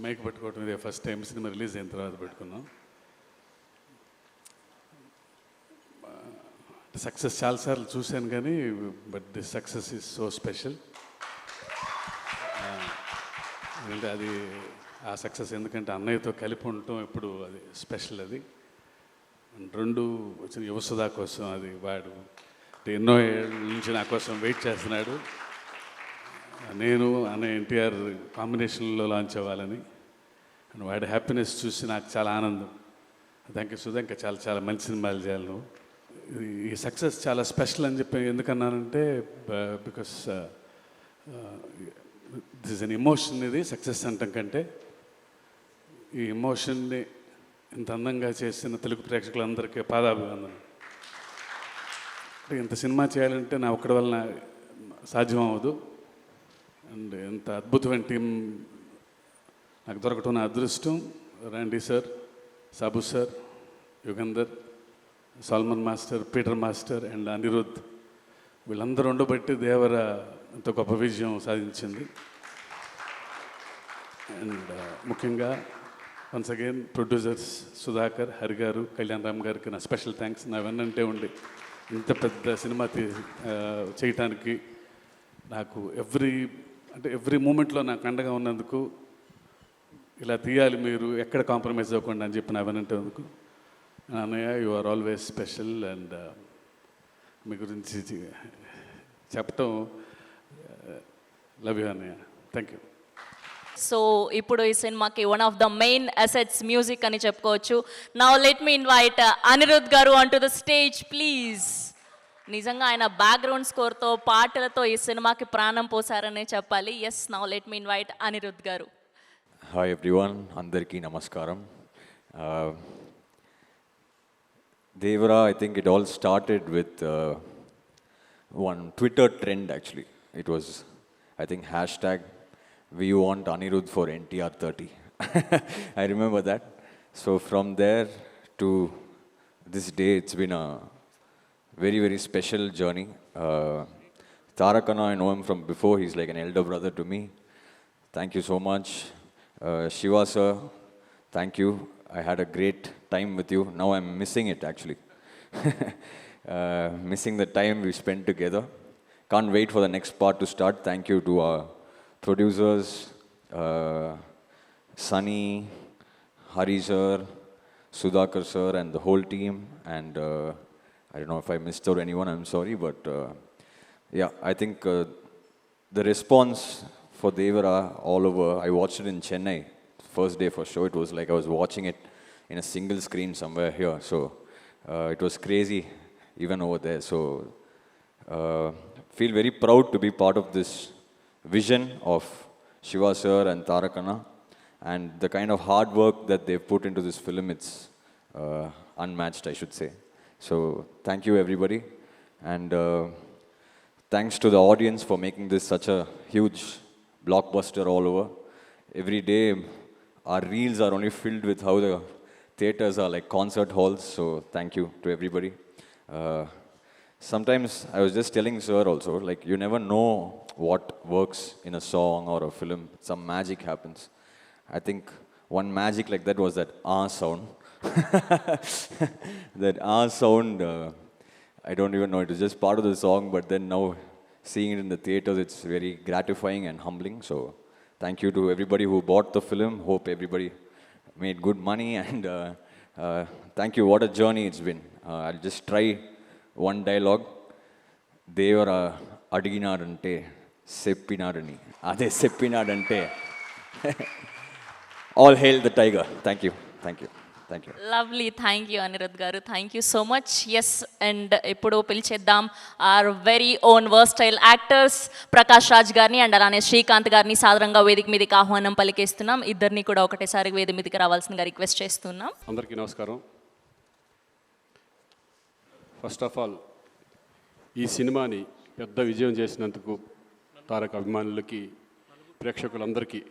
Mic పెట్టుకోవడం ఇదే first time. Cinema release అయిన తర్వాత పెట్టుకున్నాం. సక్సెస్ చాలాసార్లు చూశాను కానీ but this success is so special. ఎందుకంటే అది ఆ సక్సెస్ ఎందుకంటే అన్నయ్యతో కలిపి ఉండటం ఎప్పుడు అది స్పెషల్. అది రెండు వచ్చిన యువసుధా కోసం అది వాడు ఎన్నో ఏళ్ళ నుంచి నా కోసం వెయిట్ చేస్తున్నాడు. నేను అన్నయ్య ఎన్టీఆర్ కాంబినేషన్లో లాంచ్ అవ్వాలని అండ్ వాడి హ్యాపీనెస్ చూసి నాకు చాలా ఆనందం. థ్యాంక్ యూ సుధా, ఇంకా చాలా చాలా మంచి సినిమాలు చేయాలి నువ్వు. ఈ సక్సెస్ చాలా స్పెషల్ అని చెప్పి ఎందుకన్నానంటే because this is an emotion. ఇది సక్సెస్ అంటాం కంటే ఈ ఎమోషన్ని ఇంత అందంగా చేసిన తెలుగు ప్రేక్షకులందరికీ పాదాభివందనం. ఇంత సినిమా చేయాలంటే నా ఒక్కడి వలన సాధ్యం అవ్వదు. అండ్ ఎంత అద్భుతమైన టీం నాకు దొరకటం నా అదృష్టం. Randy sir, Sabu sir, Yugandhar, Salman master, Peter master and Anirudh, వీళ్ళందరూ ఉండబట్టి దేవర ఎంతో గొప్ప విజయం సాధించింది. అండ్ ముఖ్యంగా once again producers Sudhakar, Hari garu, Kalyan Ram గారికి నా స్పెషల్ థ్యాంక్స్. నా వెన్నంటే ఉండి ఇంత పెద్ద సినిమా చేయటానికి నాకు ఎవ్రీ మూమెంట్లో నాకు అండగా ఉన్నందుకు, ఇలా తీయాలి మీరు ఎక్కడ కాంప్రమైజ్ అవ్వకుండా అని చెప్పి నా వెన్నంటే అందుకు అన్నయ్య, you are always special. And మీ గురించి చెప్పటం లవ్ యూ అన్నయ్య. Thank you. సో ఇప్పుడు ఈ సినిమాకి one of the main assets music అని చెప్పుకోవచ్చు. Now let me invite Anirudh garu on to the stage please. నిజంగా ఆయన బ్యాక్గ్రౌండ్ స్కోర్తో, పాటలతో ఈ సినిమాకి ప్రాణం పోసారనే చెప్పాలి. Yes, now let me invite Anirudh garu. Hi everyone, అందరికీ నమస్కారం. Devara, I think it all started with one Twitter trend actually. It was, I think, hashtag we want Anirudh for NTR 30. I remember that. So from there to this day, it's been a very, very special journey. Tarakana, I know him from before. He's like an elder brother to me. Thank you so much. Shiva sir, thank you. I had a great time with you. Now I'm missing it actually. Missing the time we spent together. Can't wait for the next part to start. Thank you to our producers, Sunny, Hari sir, Sudhakar sir and the whole team. And I don't know if I missed out anyone, I'm sorry. But yeah, I think the response for Devara all over, I watched it in Chennai. First day for show, it was like I was watching it in a single screen somewhere here. So it was crazy even over there. So feel very proud to be part of this vision of Shiva sir and Tarakana, and the kind of hard work that they've put into this film, it's unmatched, I should say. So thank you everybody, and thanks to the audience for making this such a huge blockbuster all over. Every day our reels are only filled with how the theaters are like concert halls, so thank you to everybody. Sometimes I was just telling sir also, like you never know what works in a song or a film. Some magic happens. I think one magic like that was that sound. That sound, I don't even know, it was just part of the song, but then now seeing it in the theaters, it's very gratifying and humbling. So thank you to everybody who bought the film. Hope everybody made good money, and thank you. What a journey it's been. I'll just try one dialogue. Devara adiginadante seppinadani ade seppinadante. All hail the tiger. Thank you. Thank you. Thank you. Lovely. Thank you Anirudh garu, thank you so much. Yes, and ఇప్పుడు పిలిచేద్దాం our very own versatile actors Prakash Raj గారిని and అలానే శ్రీకాంత్ గారిని సాధారణంగా వేదిక మీదకి ఆహ్వానం పలికేస్తున్నాం. ఇద్దరిని కూడా ఒకటేసారి వేదిక మీదకి రావాల్సిందిగా రిక్వెస్ట్ చేస్తున్నాం. అందరికీ నమస్కారం. ఫస్ట్ ఆఫ్ ఆల్ ఈ సినిమాని పెద్ద విజయం చేసినందుకు తారక అభిమానులకి, ప్రేక్షకులందరికీ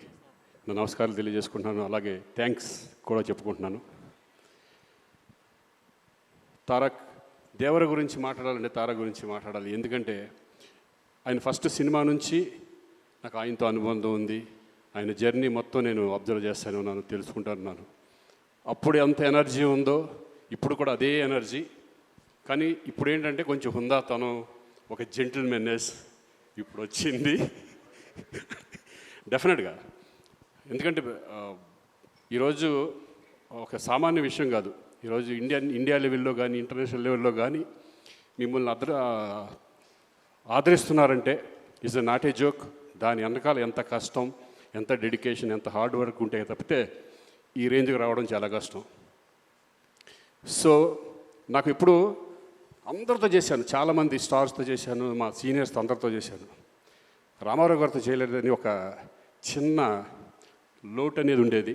నా నమస్కారాలు తెలియజేసుకుంటున్నాను. అలాగే థ్యాంక్స్ కూడా చెప్పుకుంటున్నాను. దేవర గురించి మాట్లాడాలంటే తారక్ గురించి మాట్లాడాలి. ఎందుకంటే ఆయన ఫస్ట్ సినిమా నుంచి నాకు ఆయనతో అనుబంధం ఉంది. ఆయన జర్నీ మొత్తం నేను అబ్జర్వ్ చేస్తాను ఉన్నాను, తెలుసుకుంటున్నాను. అప్పుడు ఎంత ఎనర్జీ ఉందో ఇప్పుడు కూడా అదే ఎనర్జీ. కానీ ఇప్పుడు ఏంటంటే కొంచెం హుందాతనం, ఒక జెంటిల్మెన్నెస్ ఇప్పుడు వచ్చింది డెఫినెట్గా. ఎందుకంటే ఈరోజు ఒక సామాన్య విషయం కాదు. ఈరోజు ఇండియా లెవెల్లో కానీ ఇంటర్నేషనల్ లెవెల్లో కానీ మిమ్మల్ని ఆదరిస్తున్నారంటే is a not a joke. దాని వెనకాల ఎంత కష్టం, ఎంత డెడికేషన్, ఎంత హార్డ్ వర్క్ ఉంటే తప్పితే ఈ రేంజ్కి రావడం చాలా కష్టం. సో నాకు ఇప్పుడు అందరితో చేశాను, చాలామంది స్టార్స్తో చేశాను, మా సీనియర్స్తో అందరితో చేశాను. రామారావు గారితో చేయలేదని ఒక చిన్న లోటు అనేది ఉండేది.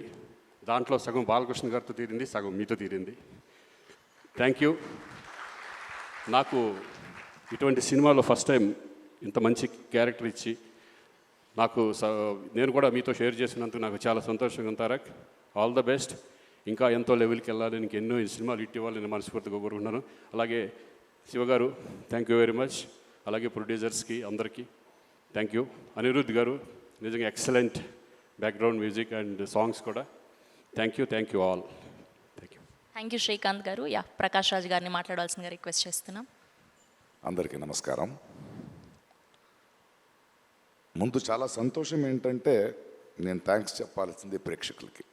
దాంట్లో సగం బాలకృష్ణ గారితో తీరింది, సగం మీతో తీరింది. Thank you. నాకు ఇటువంటి సినిమాలో ఫస్ట్ టైం ఇంత మంచి క్యారెక్టర్ ఇచ్చి నేను కూడా మీతో షేర్ చేసినందుకు నాకు చాలా సంతోషంగా ఉంది తారక్. All the best. ఇంకా ఎంతో లెవెల్కి వెళ్ళాలి, ఇంకెన్నో సినిమాలు హిట్ ఇవ్వాలని నేను మనస్ఫూర్తిగా కోరుకుంటున్నాను. అలాగే శివగారు థ్యాంక్ యూ వెరీ మచ్. అలాగే ప్రొడ్యూసర్స్కి అందరికీ థ్యాంక్ యూ. అనిరుద్ధ్ గారు నిజంగా excellent background music and songs కూడా. Thank you all. Thank you Srikanth garu. Prakash Raj గారిని మాట్లాడాల్సిందిగా రిక్వెస్ట్ చేస్తున్నాం. అందరికీ నమస్కారం. ముందు చాలా సంతోషం ఏంటంటే నేను థ్యాంక్స్ చెప్పాల్సింది ప్రేక్షకులకి.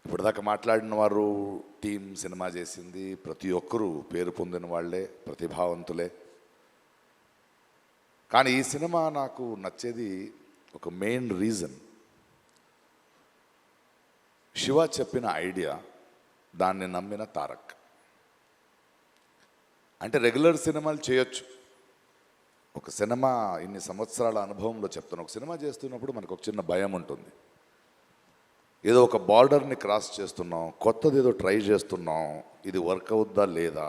ఇప్పటిదాకా మాట్లాడిన వారు, టీం సినిమా చేసింది, ప్రతి ఒక్కరూ పేరు పొందిన వాళ్ళే, ప్రతిభావంతులే. కానీ ఈ సినిమా నాకు నచ్చేది ఒక మెయిన్ రీజన్, శివ చెప్పిన ఐడియా, దాన్ని నమ్మిన తారక్. అంటే రెగ్యులర్ సినిమాలు చేయొచ్చు, ఒక సినిమా ఇన్ని సంవత్సరాల అనుభవంలో చెప్తాను, ఒక సినిమా చేస్తున్నప్పుడు మనకు ఒక చిన్న భయం ఉంటుంది. ఏదో ఒక బార్డర్ని క్రాస్ చేస్తున్నాం, కొత్తది ఏదో ట్రై చేస్తున్నాం, ఇది వర్క్ అవుద్దా లేదా.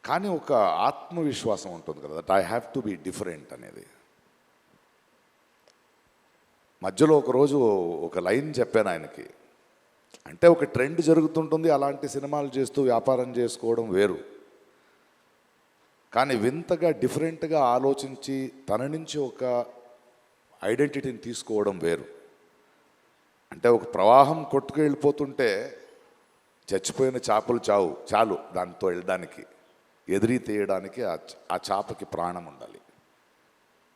కానీ ఒక ఆత్మవిశ్వాసం ఉంటుంది కదా, that I have to be different అనేది. మధ్యలో ఒకరోజు ఒక లైన్ చెప్పాను ఆయనకి, అంటే ఒక ట్రెండ్ జరుగుతుంటుంది, అలాంటి సినిమాలు చేస్తూ వ్యాపారం చేసుకోవడం వేరు. కానీ వింతగా డిఫరెంట్గా ఆలోచించి తన నుంచి ఒక ఐడెంటిటీని తీసుకోవడం వేరు. అంటే ఒక ప్రవాహం కొట్టుకు వెళ్ళిపోతుంటే చచ్చిపోయిన చేపలు చాలు దాంతో వెళ్ళడానికి, ఎదిరి తీయడానికి ఆ చేపకి ప్రాణం ఉండాలి.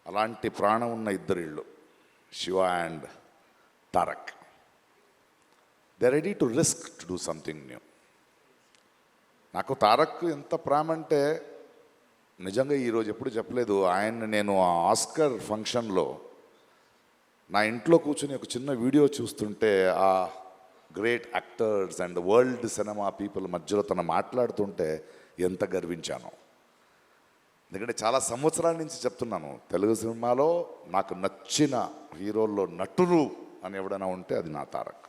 అలాంటి ప్రాణం ఉన్న ఇద్దరిళ్ళు, Shiva and Tarak. They ready to risk to do something new. నాకు తారక్ ఎంత ప్రేమ అంటే నిజంగా ఈరోజు ఎప్పుడు చెప్పలేదు. ఆయన నేను ఆ ఆస్కర్ ఫంక్షన్లో నా ఇంట్లో కూర్చొని ఒక చిన్న వీడియో చూస్తుంటే ఆ great actors and world cinema people మధ్యలో తను మాట్లాడుతుంటే ఎంత గర్వించాను. ఎందుకంటే చాలా సంవత్సరాల నుంచి చెప్తున్నాను, తెలుగు సినిమాలో నాకు నచ్చిన హీరోల్లో నటులు అని ఎవడైనా ఉంటే అది నా తారక్.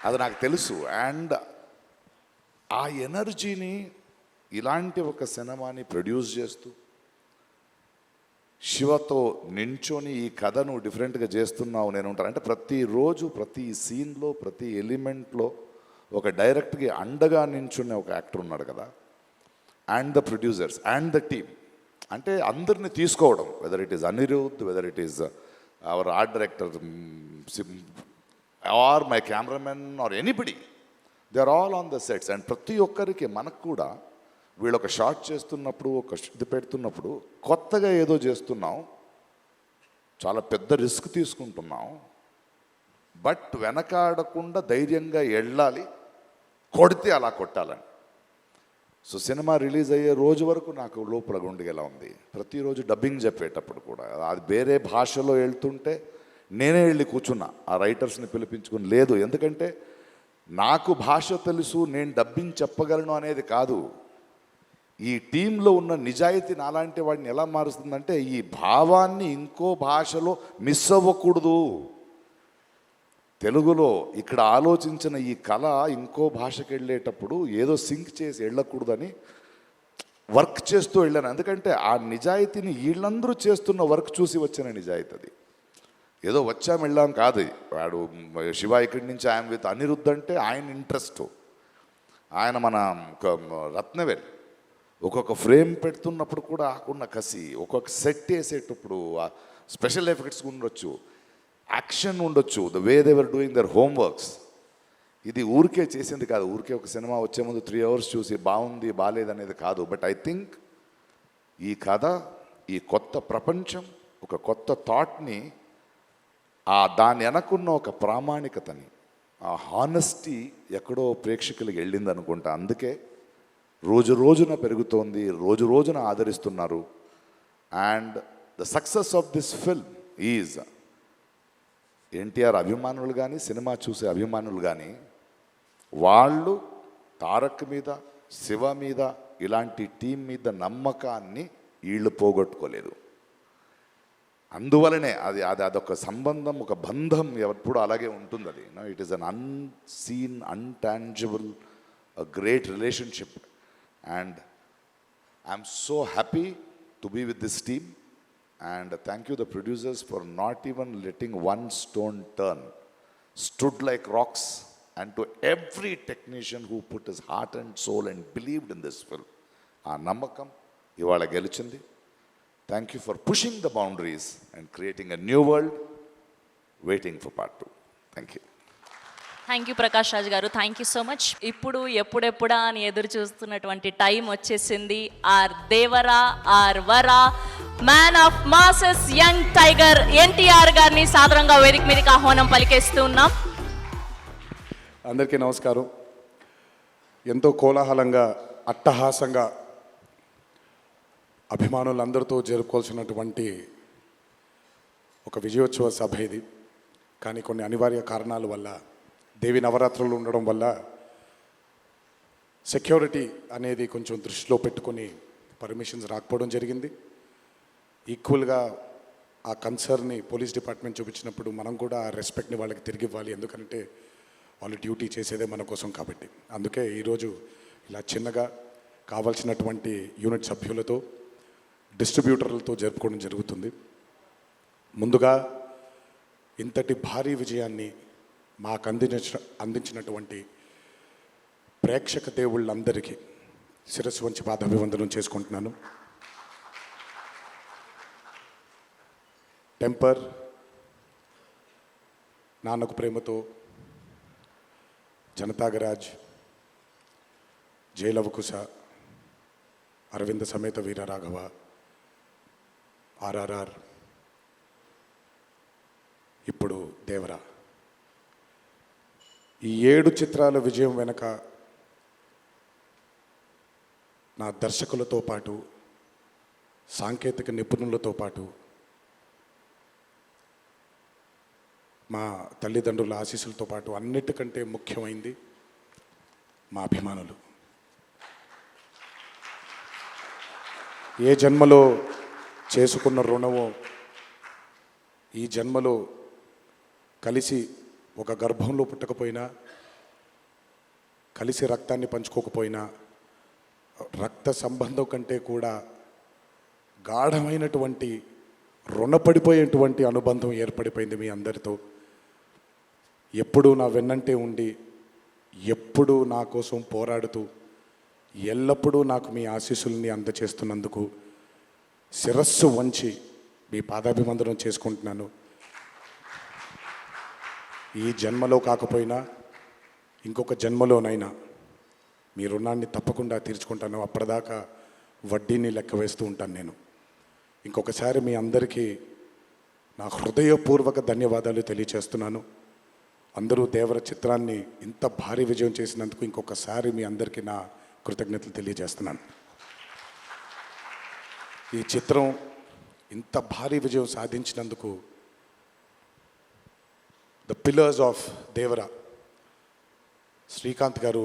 అది నాకు తెలుసు. అండ్ ఆ ఎనర్జీని ఇలాంటి ఒక సినిమాని ప్రొడ్యూస్ చేస్తూ శివతో నించొని ఈ కథను డిఫరెంట్గా చేస్తున్నావు నేను ఉంటాను అంటే ప్రతిరోజు ప్రతి సీన్లో ప్రతి ఎలిమెంట్లో ఒక డైరెక్ట్కి అండగా నించునే ఒక యాక్టర్ ఉన్నాడు కదా. And the producers and the team, అంటే అందరినీ తీసుకోవడం, whether it is Anirudh, whether it is our art director or my cameraman or anybody, they are all on the sets. And ప్రతి ఒక్కరికి మనకు కూడా వీళ్ళు ఒక షాట్ చేస్తున్నప్పుడు, ఒక ఇది పెడుతున్నప్పుడు కొత్తగా ఏదో చేస్తున్నాం, చాలా పెద్ద రిస్క్ తీసుకుంటున్నాం, బట్ వెనకాడకుండా ధైర్యంగా వెళ్ళాలి, కొడితే అలా కొట్టాలని. సో సినిమా రిలీజ్ అయ్యే రోజు వరకు నాకు లోపల గుండెలా ఉంది. ప్రతిరోజు డబ్బింగ్ చెప్పేటప్పుడు కూడా అది వేరే భాషలో వెళ్తుంటే నేనే వెళ్ళి కూర్చున్నా, ఆ రైటర్స్ని పిలిపించుకుని. లేదు, ఎందుకంటే నాకు భాష తెలుసు, నేను డబ్బింగ్ చెప్పగలను అనేది కాదు. ఈ టీంలో ఉన్న నిజాయితీ నాలాంటి వాడిని ఎలా మారుస్తుందంటే ఈ భావాన్ని ఇంకో భాషలో మిస్ అవ్వకూడదు. తెలుగులో ఇక్కడ ఆలోచించిన ఈ కళ ఇంకో భాషకి వెళ్ళేటప్పుడు ఏదో సింక్ చేసి వెళ్ళకూడదని వర్క్ చేస్తూ వెళ్ళాను. ఎందుకంటే ఆ నిజాయితీని వీళ్ళందరూ చేస్తున్న వర్క్ చూసి వచ్చిన నిజాయితీ అది. ఏదో వచ్చాం వెళ్ళాం కాదు. వాడు శివ ఇక్కడి నుంచి ఆయన విత్ అనిరుద్ధ్ అంటే ఆయన ఇంట్రెస్ట్, ఆయన మన రత్నవేల్ ఒక్కొక్క ఫ్రేమ్ పెడుతున్నప్పుడు కూడా ఆకున్న కసి, ఒక్కొక్క సెట్ వేసేటప్పుడు స్పెషల్ ఎఫెక్ట్స్ ఉండొచ్చు, యాక్షన్ ఉండొచ్చు, the way they were doing their homeworks. ఇది ఊరికే చేసింది కాదు, ఊరికే ఒక సినిమా వచ్చే ముందు 3 hours చూసి బాగుంది బాగాలేదనేది కాదు. బట్ ఐ థింక్ ఈ కథ, ఈ కొత్త ప్రపంచం, ఒక కొత్త థాట్ని, దాని వెనకున్న ఒక ప్రామాణికతని, ఆ హానెస్టీ ఎక్కడో ప్రేక్షకులకి వెళ్ళింది అనుకుంటా. అందుకే రోజు రోజున పెరుగుతోంది, రోజు రోజున ఆదరిస్తున్నారు. And the success of this film is NTR అభిమానులు కానీ, సినిమా చూసే అభిమానులు కానీ, వాళ్ళు తారక్ మీద, శివ మీద, ఇలాంటి టీం మీద నమ్మకాన్ని వీళ్ళు పోగొట్టుకోలేదు. అందువలనే అదొక సంబంధం, ఒక బంధం ఎప్పుడు అలాగే ఉంటుంది. అది it is un unseen, intangible, great relationship. And I'm so happy to be with this team. And thank you the producers for not even letting one stone turn. Stood like rocks. And to every technician who put his heart and soul and believed in this film. Aa namakam ivala gelichindi. Thank you for pushing the boundaries and creating a new world. Waiting for part 2. Thank you. Thank you Prakash Raj గారు, thank you so much. ఇప్పుడు ఎప్పుడెప్పుడా అని ఎదురు చూస్తున్నటువంటి time వచ్చేసింది. Our Devara, our Vara, man of masses, young tiger NTR గారిని సాదరంగా వేదిక మీదకి ఆహ్వానం పలికేస్తూ ఉన్నాం. అందరికీ నమస్కారం. ఎంతో కోలాహలంగా, అట్టహాసంగా అభిమానులందరితో జరుపుకోవాల్సినటువంటి ఒక విజయోత్సవ సభ ఇది. కానీ కొన్ని అనివార్య కారణాల వల్ల, దేవి నవరాత్రులు ఉండడం వల్ల సెక్యూరిటీ అనేది కొంచెం దృష్టిలో పెట్టుకొని పర్మిషన్స్ రాకపోవడం జరిగింది. ఈక్వల్గా ఆ కన్సర్న్ని పోలీస్ డిపార్ట్మెంట్ చూపించినప్పుడు మనం కూడా ఆ రెస్పెక్ట్ని వాళ్ళకి తిరిగి ఇవ్వాలి. ఎందుకంటే వాళ్ళు డ్యూటీ చేసేదే మన కోసం కాబట్టి. అందుకే ఈరోజు ఇలా చిన్నగా కావాల్సినటువంటి యూనిట్ సభ్యులతో, డిస్ట్రిబ్యూటర్లతో జరుపుకోవడం జరుగుతుంది. ముందుగా ఇంతటి భారీ విజయాన్ని మాకు అందించినటువంటి ప్రేక్షక దేవుళ్ళందరికీ శిరస్సు వంచి పాదాభివందనం చేసుకుంటున్నాను. టెంపర్, నాన్నకు ప్రేమతో, జనతాగరాజ్, జయలవకుశ, అరవింద సమేత వీరరాఘవ, ఆర్ఆర్ఆర్, ఇప్పుడు దేవరా, ఈ 7 చిత్రాల విజయం వెనక నా దర్శకులతో పాటు, సాంకేతిక నిపుణులతో పాటు, మా తల్లిదండ్రుల ఆశీస్సులతో పాటు అన్నిటికంటే ముఖ్యమైంది మా అభిమానులు. ఏ జన్మలో చేసుకున్న రుణమో ఈ జన్మలో కలిసి ఒక గర్భంలో పుట్టకపోయినా, కలిసి రక్తాన్ని పంచుకోకపోయినా, రక్త సంబంధం కంటే కూడా గాఢమైనటువంటి రుణపడిపోయేటువంటి అనుబంధం ఏర్పడిపోయింది మీ అందరితో. ఎప్పుడూ నా వెన్నంటే ఉండి, ఎప్పుడూ నా కోసం పోరాడుతూ, ఎల్లప్పుడూ నాకు మీ ఆశీస్సుల్ని అందచేస్తున్నందుకు శిరస్సు వంచి మీ పాదాభివందనం చేసుకుంటున్నాను. ఈ జన్మలో కాకపోయినా ఇంకొక జన్మలోనైనా మీ రుణాన్ని తప్పకుండా తీర్చుకుంటాను. అప్పటిదాకా వడ్డీని లెక్క వేస్తూ ఉంటాను నేను. ఇంకొకసారి మీ అందరికీ నా హృదయపూర్వక ధన్యవాదాలు తెలియచేస్తున్నాను. అందరూ దేవర చిత్రాన్ని ఇంత భారీ విజయం చేసినందుకు ఇంకొకసారి మీ అందరికీ నా కృతజ్ఞతలు తెలియజేస్తున్నాను. ఈ చిత్రం ఇంత భారీ విజయం సాధించినందుకు the pillars of Devara, Srikanth garu,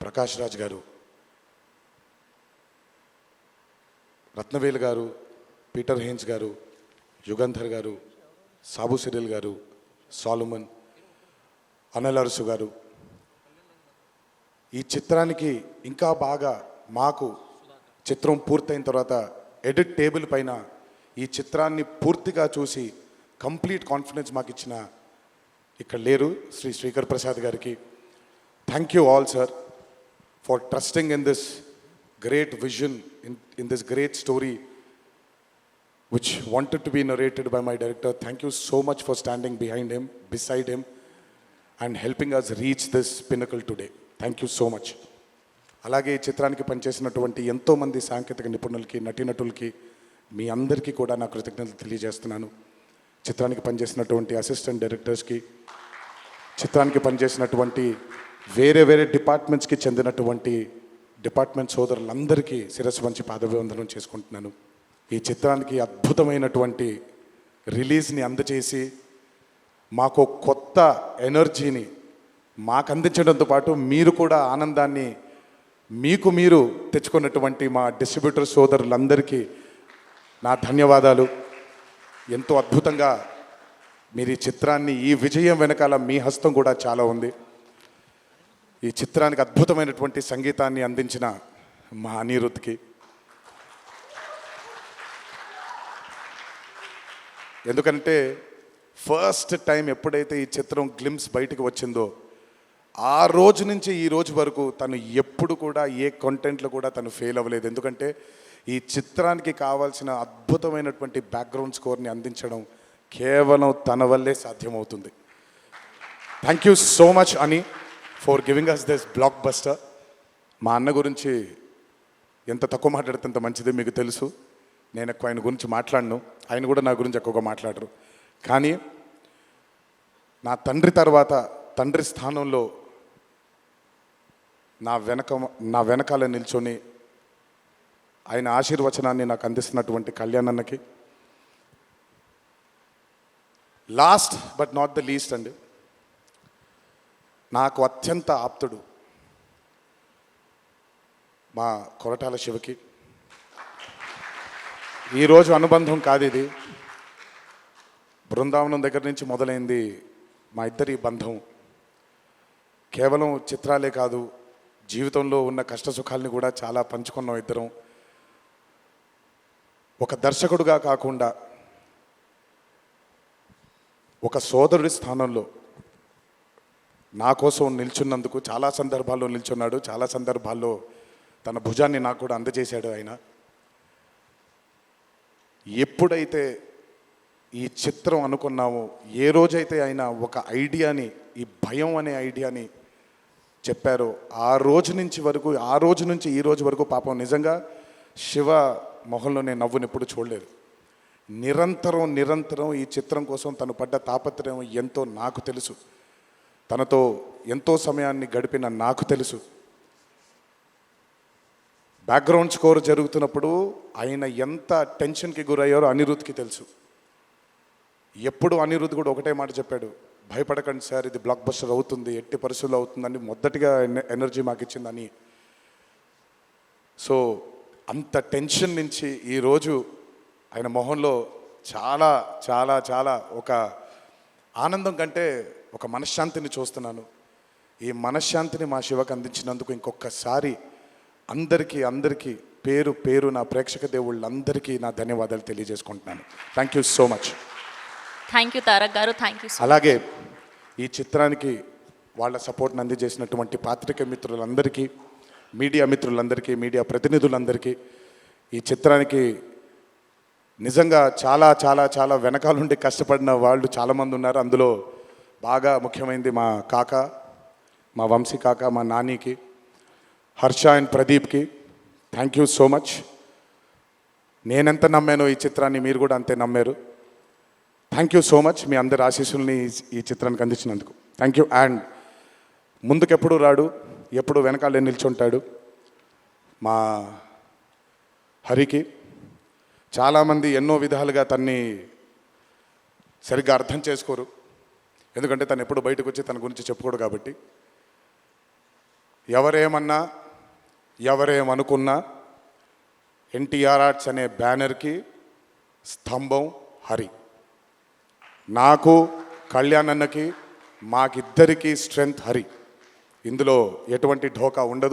Prakash Raj గారు, రత్నవేలు గారు, పీటర్ హెయిన్స్ గారు, యుగంధర్ గారు, సాబు సిరిల్ గారు, సాలుమన్, అనిల్ అరుసు గారు, ఈ చిత్రానికి ఇంకా బాగా మాకు చిత్రం పూర్తయిన తర్వాత ఎడిట్ టేబుల్ పైన ఈ చిత్రాన్ని పూర్తిగా చూసి కంప్లీట్ కాన్ఫిడెన్స్ మాకు ఇచ్చిన, ఇక్కడ లేరు, శ్రీ శ్రీకర్ ప్రసాద్ గారికి thank you all sir for trusting in this great vision in this great story which wanted to be narrated by my director. Thank you so much for standing behind him, beside him, and helping us reach this pinnacle today. Thank you so much. అలాగే ఈ చిత్రానికి పనిచేసినటువంటి ఎంతోమంది సాంకేతిక నిపుణులకి, నటీనటులకి, మీ అందరికీ కూడా నా కృతజ్ఞతలు తెలియజేస్తున్నాను. చిత్రానికి పనిచేసినటువంటి అసిస్టెంట్ డైరెక్టర్స్కి, చిత్రానికి పనిచేసినటువంటి వేరే వేరే డిపార్ట్మెంట్స్కి చెందినటువంటి డిపార్ట్మెంట్ సోదరులందరికీ శిరస్సు వంచి పాదాభివందనం చేసుకుంటున్నాను. ఈ చిత్రానికి అద్భుతమైనటువంటి రిలీజ్ని అందజేసి మాకు కొత్త ఎనర్జీని మాకు అందించడంతో పాటు మీరు కూడా ఆనందాన్ని మీకు మీరు తెచ్చుకున్నటువంటి మా డిస్ట్రిబ్యూటర్ సోదరులందరికీ నా ధన్యవాదాలు. ఎంతో అద్భుతంగా మీరు ఈ చిత్రాన్ని, ఈ విజయం వెనకాల మీ హస్తం కూడా చాలా ఉంది. ఈ చిత్రానికి అద్భుతమైనటువంటి సంగీతాన్ని అందించిన మా అనిరుద్ధ్కి, ఎందుకంటే ఫస్ట్ టైం ఎప్పుడైతే ఈ చిత్రం గ్లిమ్స్ బయటకు వచ్చిందో ఆ రోజు నుంచి ఈ రోజు వరకు తను ఎప్పుడు కూడా ఏ కంటెంట్లో కూడా తను ఫెయిల్ అవ్వలేదు. ఎందుకంటే ఈ చిత్రానికి కావాల్సిన అద్భుతమైనటువంటి బ్యాక్గ్రౌండ్ స్కోర్ని అందించడం కేవలం తన వల్లే సాధ్యమవుతుంది. థ్యాంక్ యూ సో మచ్ అని for giving us this blockbuster. మా అన్న గురించి ఎంత తక్కువ మాట్లాడితే అంత మంచిది, మీకు తెలుసు. నేను ఎక్కువ ఆయన గురించి మాట్లాడను, ఆయన కూడా నా గురించి ఎక్కువగా మాట్లాడరు. కానీ నా తండ్రి తర్వాత, తండ్రి స్థానంలో నా వెనకాల నిల్చొని ఆయన ఆశీర్వచనాన్ని నాకు అందిస్తున్నటువంటి కళ్యాణ్ అన్నకి, last but not the least అండి, నాకు అత్యంత ఆప్తుడు మా కొరటాల శివకి. ఈరోజు అనుబంధం కాదు ఇది, బృందావనం దగ్గర నుంచి మొదలైంది మా ఇద్దరి బంధం. కేవలం చిత్రాలే కాదు, జీవితంలో ఉన్న కష్ట సుఖాలని కూడా చాలా పంచుకున్నాం ఇద్దరం. ఒక దర్శకుడుగా కాకుండా ఒక సోదరుడి స్థానంలో నా కోసం నిల్చున్నందుకు చాలా సందర్భాల్లో నిల్చున్నాడు, చాలా సందర్భాల్లో తన భుజాన్ని నాకు కూడా అందజేశాడు ఆయన. ఎప్పుడైతే ఈ చిత్రం అనుకున్నామో, ఏ రోజైతే ఆయన ఒక ఐడియాని, ఈ భయం అనే ఐడియాని చెప్పారో, ఆ రోజు నుంచి ఈ రోజు వరకు పాపం నిజంగా శివ మొహంలో నేను నవ్వుని ఎప్పుడు చూడలేదు. నిరంతరం ఈ చిత్రం కోసం తను పడ్డ తాపత్రయం ఎంతో నాకు తెలుసు. తనతో ఎంతో సమయాన్ని గడిపిన నాకు తెలుసు. బ్యాక్గ్రౌండ్ స్కోర్ జరుగుతున్నప్పుడు ఆయన ఎంత టెన్షన్కి గురయ్యారో అనిరుద్ధ్కి తెలుసు. ఎప్పుడు అనిరుద్ధ్ కూడా ఒకటే మాట చెప్పాడు, భయపడకండి సార్, ఇది బ్లాక్ బస్టర్ అవుతుంది, ఎట్టి పరిస్థితుల్లో అవుతుందని మొదటిగా ఎనర్జీ మాకు ఇచ్చిందని. సో అంత టెన్షన్ నుంచి ఈరోజు ఆయన మొహంలో చాలా చాలా చాలా ఒక ఆనందం కంటే ఒక మనశ్శాంతిని చూస్తున్నాను. ఈ మనశ్శాంతిని మా శివకు అందించినందుకు ఇంకొకసారి అందరికీ పేరు పేరు నా ప్రేక్షక దేవుళ్ళందరికీ నా ధన్యవాదాలు తెలియజేసుకుంటున్నాను. Thank you so much. Thank you Tarak గారు, థ్యాంక్ యూ. అలాగే ఈ చిత్రానికి వాళ్ళ సపోర్ట్ని అందజేసినటువంటి పాత్రిక మిత్రులందరికీ, మీడియా మిత్రులందరికీ, మీడియా ప్రతినిధులందరికీ, ఈ చిత్రానికి నిజంగా చాలా చాలా చాలా వెనకాలండి కష్టపడిన వాళ్ళు చాలామంది ఉన్నారు. అందులో బాగా ముఖ్యమైనది మా కాక, మా వంశీ కాక, మా నానికి, హర్ష అండ్ ప్రదీప్కి థ్యాంక్ యూ సో మచ్. నేనెంత నమ్మానో ఈ చిత్రాన్ని మీరు కూడా అంతే నమ్మారు. Thank you so much. మీ అందరి ఆశీస్సుల్ని ఈ చిత్రానికి అందించినందుకు థ్యాంక్ యూ. అండ్ ముందుకెప్పుడు రాడు, ఎప్పుడు వెనకాలే నిల్చుంటాడు మా హరికి. చాలామంది ఎన్నో విధాలుగా తన్ని సరిగ్గా అర్థం చేసుకోరు, ఎందుకంటే తను ఎప్పుడు బయటకు వచ్చి తన గురించి చెప్పుకోడు కాబట్టి. ఎవరేమన్నా ఎవరేమనుకున్నా ఎన్టీఆర్ ఆర్ట్స్ అనే బ్యానర్కి స్తంభం హరి. నాకు, కళ్యాణ్ అన్నకి, మాకిద్దరికీ స్ట్రెంగ్త్ హరి. ఇందులో ఎటువంటి ఢోకా ఉండదు.